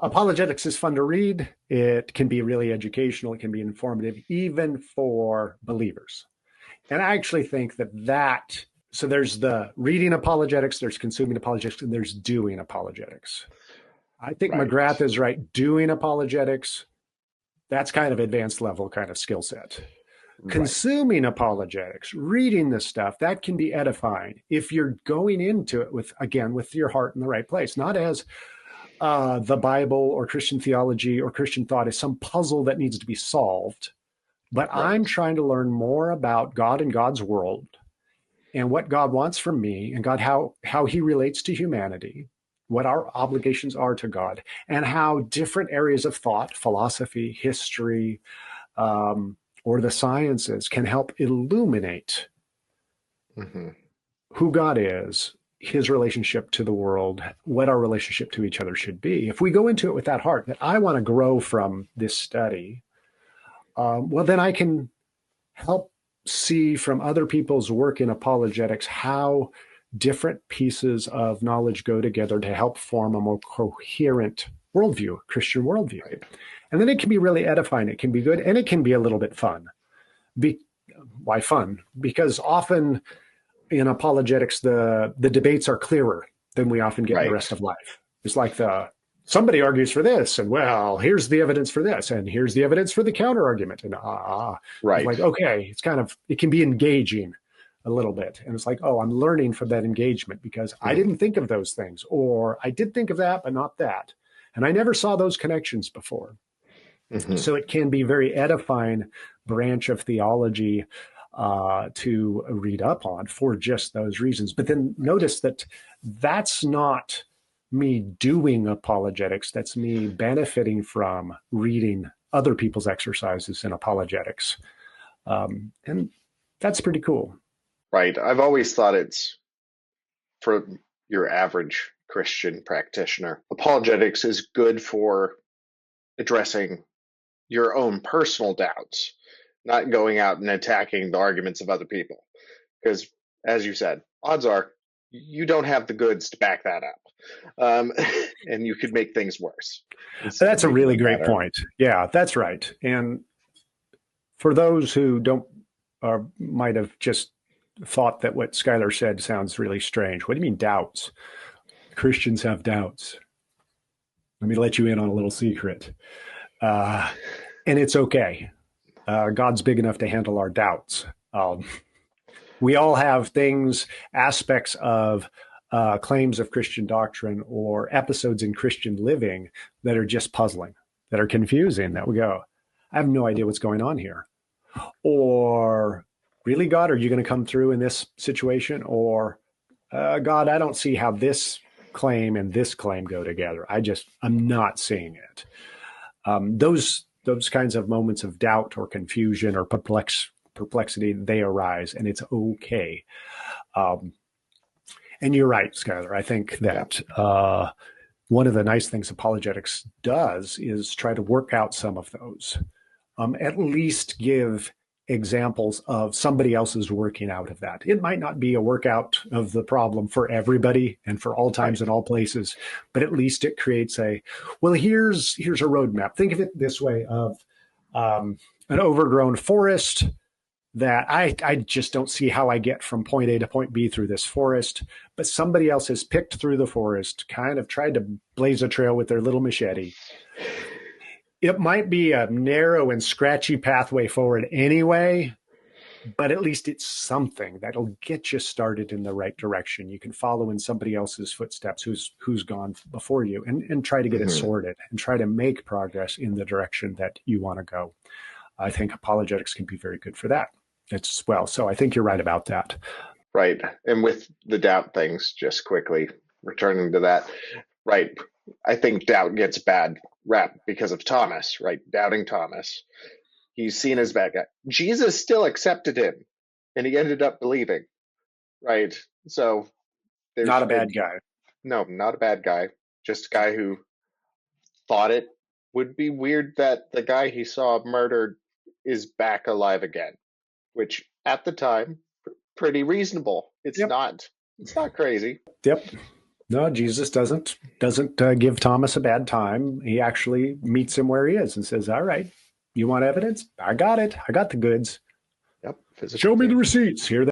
Apologetics is fun to read. It can be really educational. It can be informative, even for believers. And I actually think so there's the reading apologetics, there's consuming apologetics, and there's doing apologetics. I think Right. McGrath is right. Doing apologetics, that's kind of advanced level kind of skill set. Right. Consuming apologetics, reading this stuff, that can be edifying if you're going into it with your heart in the right place, not as the Bible or Christian theology or Christian thought is some puzzle that needs to be solved. But Right. I'm trying to learn more about God and God's world and what God wants from me and God, how he relates to humanity, what our obligations are to God, and how different areas of thought, philosophy, history, or the sciences can help illuminate who God is, his relationship to the world, what our relationship to each other should be. If we go into it with that heart, that I want to grow from this study, well, then I can help see from other people's work in apologetics how different pieces of knowledge go together to help form a more coherent worldview, Christian worldview. Right. And then it can be really edifying. It can be good, and it can be a little bit fun. Why fun? Because often in apologetics, the debates are clearer than we often get in the rest of life. It's like somebody argues for this, and well, here's the evidence for this, and here's the evidence for the counter argument, and right. It's like, okay, it can be engaging a little bit, and it's like, oh, I'm learning from that engagement because I didn't think of those things, or I did think of that, but not that, and I never saw those connections before. So it can be very edifying branch of theology to read up on for just those reasons. But then notice that that's not me doing apologetics. That's me benefiting from reading other people's exercises in apologetics. And that's pretty cool. Right. I've always thought it's for your average Christian practitioner. Apologetics is good for addressing your own personal doubts, not going out and attacking the arguments of other people. Because, as you said, odds are you don't have the goods to back that up. And you could make things worse. That's a really great point. Yeah, that's right. And for those who don't, or might have just thought that what Schuyler said sounds really strange. What do you mean doubts? Christians have doubts. Let me let you in on a little secret. And it's okay. God's big enough to handle our doubts. We all have things, aspects of claims of Christian doctrine or episodes in Christian living that are just puzzling, that are confusing, that we go, I have no idea what's going on here. Or, really, God, are you going to come through in this situation? Or, God, I don't see how this claim and this claim go together. I'm not seeing it. Those kinds of moments of doubt or confusion or perplexity, they arise, and it's okay. And you're right, Schuyler. I think that one of the nice things apologetics does is try to work out some of those, at least give examples of somebody else's working out of that. It might not be a workout of the problem for everybody and for all times and all places, but at least it creates here's a roadmap. Think of it this way of an overgrown forest that I just don't see how I get from point A to point B through this forest, but somebody else has picked through the forest, kind of tried to blaze a trail with their little machete. It might be a narrow and scratchy pathway forward anyway, but at least it's something that'll get you started in the right direction. You can follow in somebody else's footsteps who's gone before you and try to get it sorted and try to make progress in the direction that you want to go. I think apologetics can be very good for that as well. So I think you're right about that. Right. And with the doubt things, just quickly returning to that, right. I think doubt gets a bad rap because of Thomas, right? Doubting Thomas. He's seen as bad guy. Jesus still accepted him and he ended up believing, right? So there's not a bad guy. No, not a bad guy. Just a guy who thought it would be weird that the guy he saw murdered is back alive again, which at the time, pretty reasonable. It's not crazy. Yep. No, Jesus doesn't give Thomas a bad time. He actually meets him where he is and says, "All right, you want evidence? I got it. I got the goods. Yep, physical Show me the proof. receipts. Here